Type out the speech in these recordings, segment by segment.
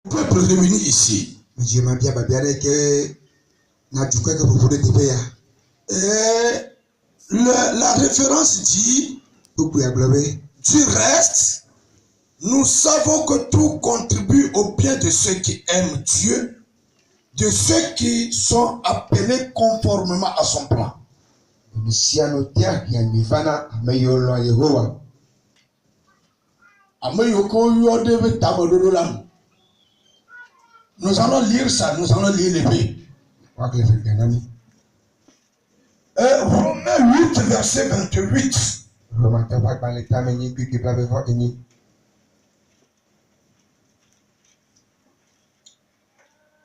peuple réuni ici. La référence dit, du reste, nous savons que tout contribue au bien de ceux qui aiment Dieu, de ceux qui sont appelés conformément à son plan. Nous allons lire ça, nous allons lire l'épée. Romains 8, verset 28.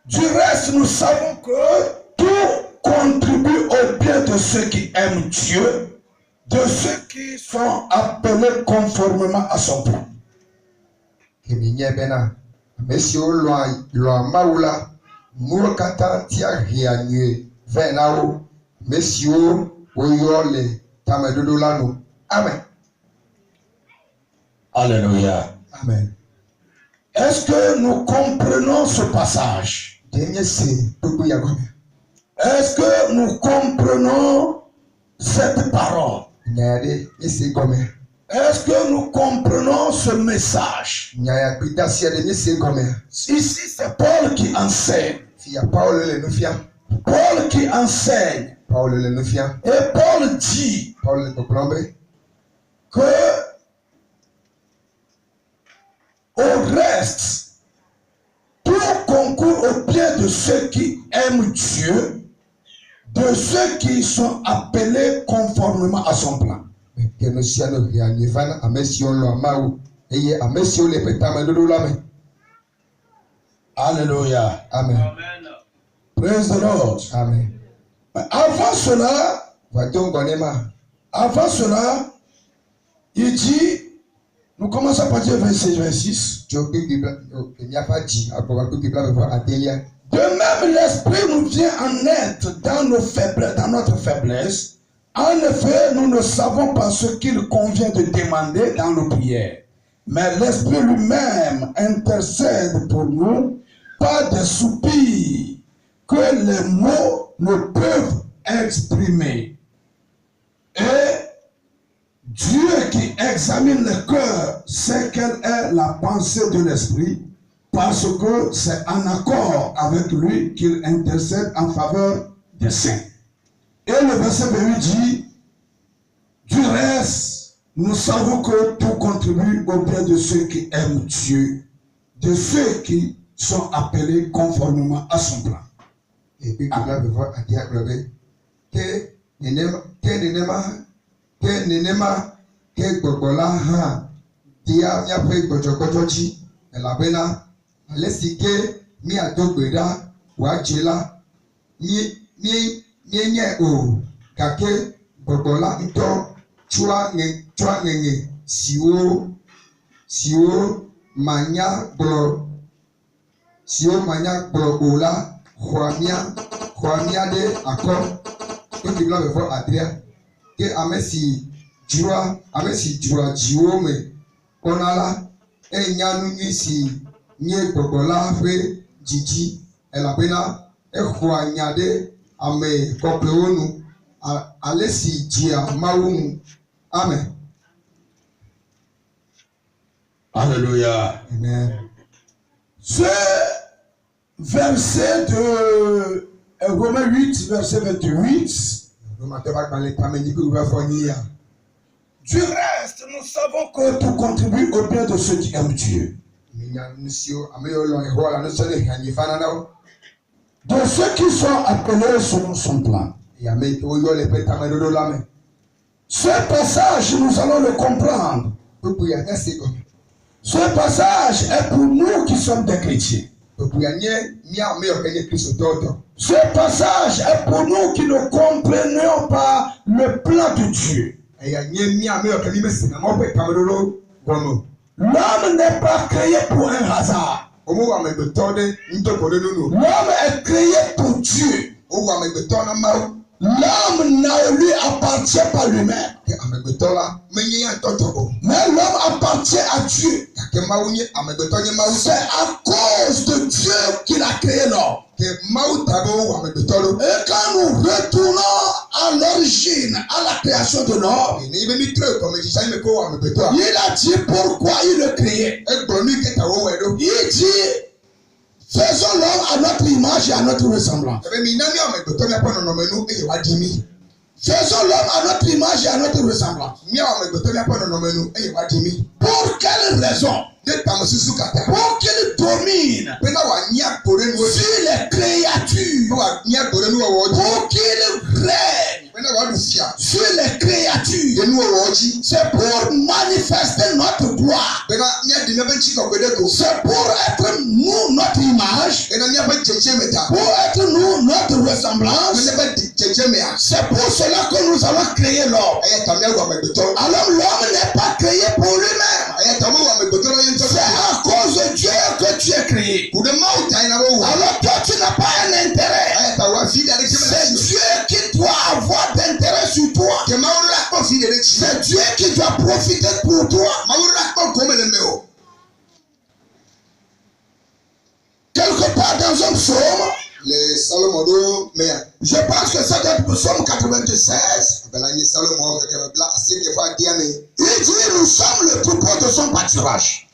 Du reste, nous savons que tout contribue au bien de ceux qui aiment Dieu, de ceux qui sont appelés conformément à son plan. Amen. Alléluia. Amen. Est-ce que nous comprenons ce passage? Est-ce que nous comprenons cette parole? Est-ce que nous comprenons ce message? Ici, c'est Paul qui enseigne. Paul qui enseigne. Et Paul dit que au reste, tout concourt au bien de ceux qui aiment Dieu, de ceux qui sont appelés conformément à son plan. Alléluia. Amen. Praise the Lord. Amen. Avant cela, il dit, nous commençons par dire verset 26. De même, l'Esprit nous vient en aide dans notre faiblesse. En effet, nous ne savons pas ce qu'il convient de demander dans nos prières. Mais l'Esprit lui-même intercède pour nous par des soupirs que les mots ne peuvent exprimer. Et Dieu qui examine le cœur sait quelle est la pensée de l'Esprit, parce que c'est en accord avec lui qu'il intercède en faveur des saints. Et le verset 28 dit, du reste, nous savons que tout contribue au bien de ceux qui aiment Dieu, de ceux qui sont appelés conformément à son plan. Que amesi jua jiwo me onala enyanu nyisi nye gbogola fe jiji elabena ehwa nyade ame kopleonu alesi jia mawu. Amen. Alléluia. Amen. Ce verset de Romains 8, verset 28. Du reste, nous savons que tout contribue au bien de ceux qui aiment Dieu. De ceux qui sont appelés selon son plan. Ce passage, nous allons le comprendre. Ce passage est pour nous qui sommes des chrétiens. Ce passage est pour nous qui ne comprenions pas le plan de Dieu. L'homme n'est pas créé pour un hasard. L'homme est créé pour Dieu. L'homme ne lui appartient pas lui-même. Mais l'homme appartient à Dieu. C'est à cause de Dieu qu'il a créé l'homme. Et quand nous retournons à l'origine, à la création de l'homme, il a dit pourquoi il le créait. Il dit, faisons l'homme à notre image et à notre ressemblance. Faisons l'homme à notre image et à notre ressemblance. Pour quelle raison? Pour qu'il domine sur les créatures. Pour qu'il règne sur les créatures. C'est pour manifester notre gloire. C'est pour être nous notre image. Pour être nous notre ressemblance. C'est pour cela que nous allons créer l'homme. Alors l'homme n'est pas créé pour lui-même. C'est à cause de Dieu que tu es créé. Alors toi tu n'as pas un intérêt. C'est Dieu qui doit avoir d'intérêt sur toi. C'est Dieu qui doit profiter pour toi. Quelque part dans un psaume, je pense que ça doit être psaume 96. Il dit nous sommes le troupeau de son pâturage.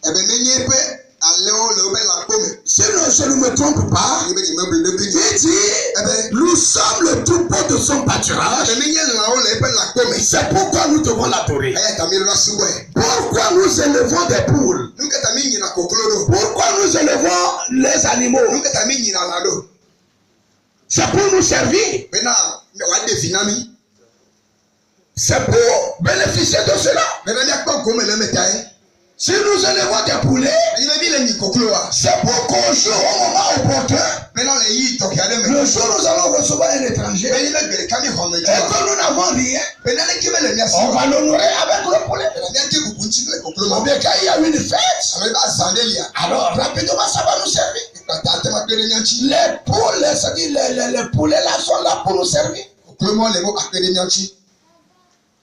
Si je ne me trompe pas, il dit nous sommes le troupeau de son pâturage. C'est pourquoi nous devons l'adorer. Pourquoi nous élevons des poules? Pourquoi nous élevons les animaux? C'est pour nous servir. C'est pour bénéficier de cela. Si nous élevons des poulets, c'est pour qu'on joue au moment opportun. Le jour où nous allons recevoir un étranger et que nous n'avons rien, on va l'honorer avec le poulet. Ou bien quand il y a une fête, alors rapidement ça va nous servir. Les poules, les poulets là sont là pour nous servir.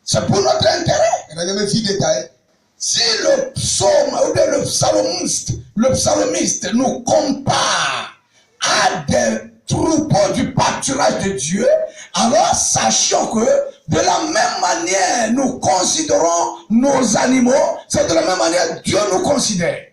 C'est pour notre intérêt. Si le psaume ou bien le psalmiste nous compare à des troupeaux du pâturage de Dieu, alors sachons que de la même manière nous considérons nos animaux, c'est de la même manière Dieu nous considère.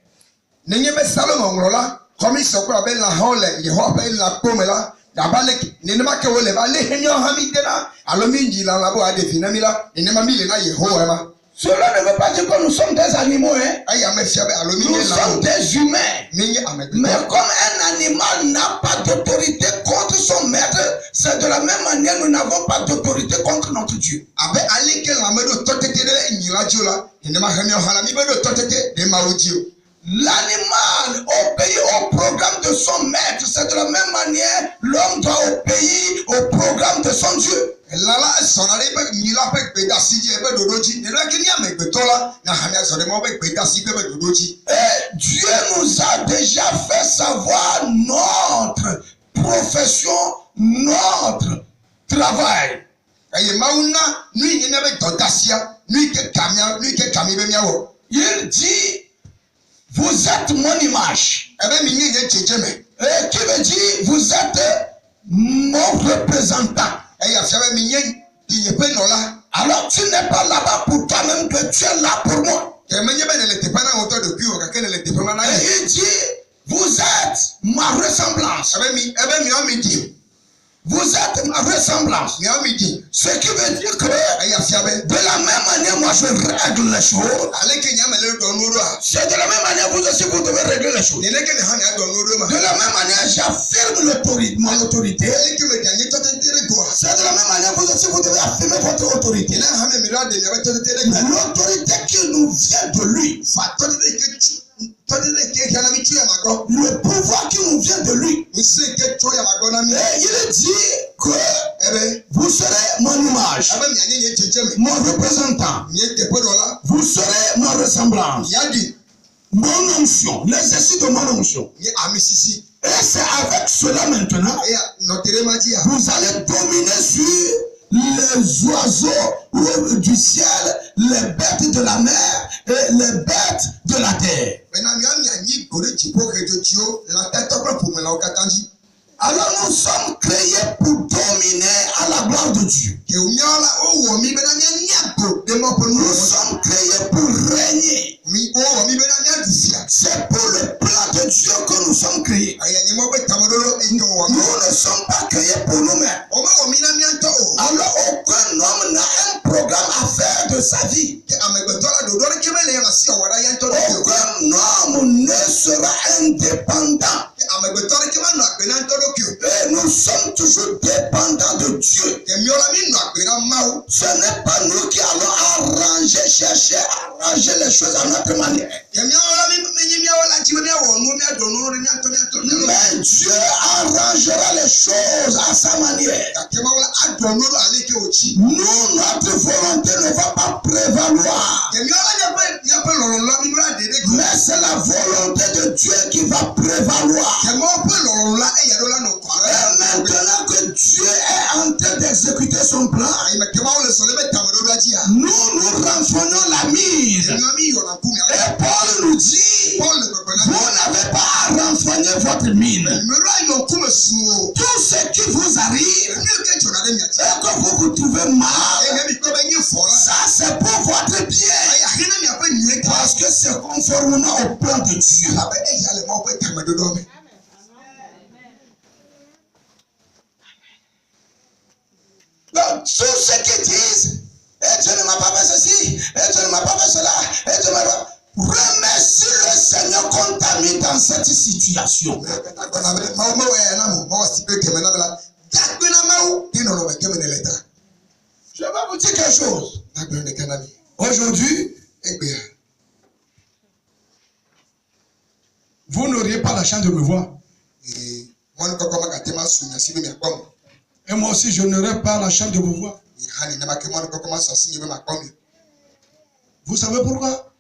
Cela ne veut pas dire que nous sommes des animaux, hein? Nous sommes des humains. Mais comme un animal n'a pas d'autorité contre son maître, c'est de la même manière nous n'avons pas d'autorité contre notre Dieu. L'animal obéit au programme de son maître, c'est de la même manière l'homme doit obéir au programme de son Dieu. Et Dieu nous a déjà fait savoir notre profession, notre travail. Il dit, vous êtes mon image. Et qui veut dire, vous êtes mon représentant. Alors tu n'es pas là-bas pour toi-même, que tu es là pour moi. Et il dit, vous êtes ma ressemblance. Vous êtes ma ressemblance. Ce qui veut dire que de la même manière, moi je règle les choses. C'est de la même manière, vous aussi vous devez régler les choses. De la même manière, j'affirme mon autorité. C'est de la même manière, vous aussi vous devez affirmer votre autorité. Mais l'autorité qui nous vient de lui. Le pouvoir qui nous vient de lui. Et il dit que vous serez mon image, mon représentant. Vous serez ma ressemblance. mon onction, l'exercice de mon onction. Ni amisisi. Et c'est avec cela maintenant, vous allez dominer sur les oiseaux du ciel, les bêtes de la mer et les bêtes de la terre. Alors nous sommes créés pour dominer à la gloire de Dieu. Nous sommes créés pour régner. C'est pour le plan de Dieu que nous sommes créés. Nous ne sommes pas créés pour nous-mêmes. Alors aucun homme n'a un programme à faire de sa vie. Aucun homme ne sera indépendant. Et nous sommes toujours dépendants de Dieu. Ce n'est pas nous qui allons arranger, chercher, arranger les choses à notre manière. Mais Dieu arrangera les choses à sa manière. Nous, notre volonté ne va pas prévaloir. Mais c'est la volonté de Dieu qui va prévaloir. Et maintenant que Dieu est en train d'exécuter son plan, nous renfrognons la mire. Et Paul nous dit, vous n'avez pas à renfrogner votre mine. Tout ce qui vous arrive et que vous vous trouvez mal, ça c'est pour votre bien. Parce que c'est conformément au plan de Dieu. Donc, tous ceux qui disent, et Dieu ne m'a pas fait ceci, et Dieu ne m'a pas fait cela, et Dieu ne m'a pas... Remercie le Seigneur qu'on t'a mis dans cette situation. Je vais vous dire quelque chose. Aujourd'hui, vous n'auriez pas la chance de me voir. Et moi aussi, je n'aurais pas la chance de vous voir. Vous savez pourquoi?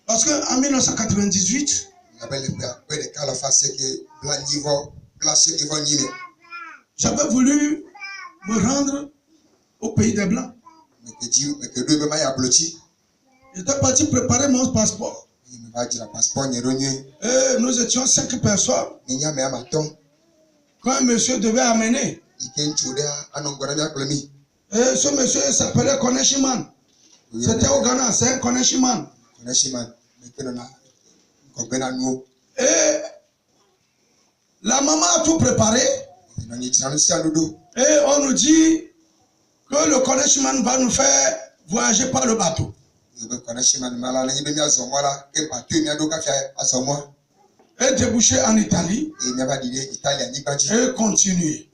Parce qu'en 1998, j'avais voulu me rendre au pays des Blancs. J'étais parti préparer mon passeport. Et nous étions 5 personnes. Quand un monsieur devait amener. Et ce monsieur s'appelait Koneshiman. C'était au Ghana, c'est un Koneshiman. Et la maman a tout préparé. Et on nous dit que le Koneshiman va nous faire voyager par le bateau. Et déboucher en Italie. Et continuer.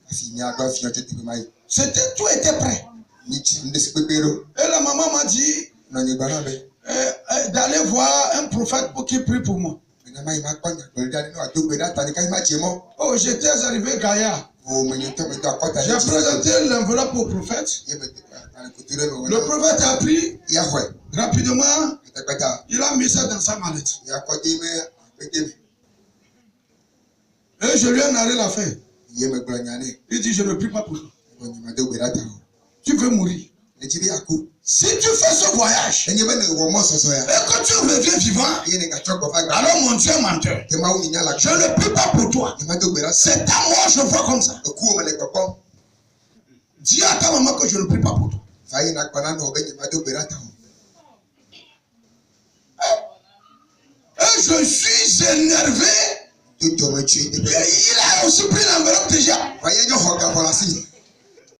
Tout était prêt. Et la maman m'a dit d'aller voir un prophète pour qu'il prie pour moi. Oh, j'étais arrivé Gaïa. J'ai présenté l'enveloppe au prophète. Le prophète a pris rapidement. Il a mis ça dans sa mallette. Et je lui ai narré l'affaire. Il dit, je ne prie pas pour toi. Tu veux mourir. Si tu fais ce voyage et que tu reviens vivant, alors mon Dieu est menteur. Je ne prie pas pour toi. C'est à moi, je vois comme ça. Dis à ta maman que je ne prie pas pour toi. Et je suis énervé. Il a aussi pris l'enveloppe déjà.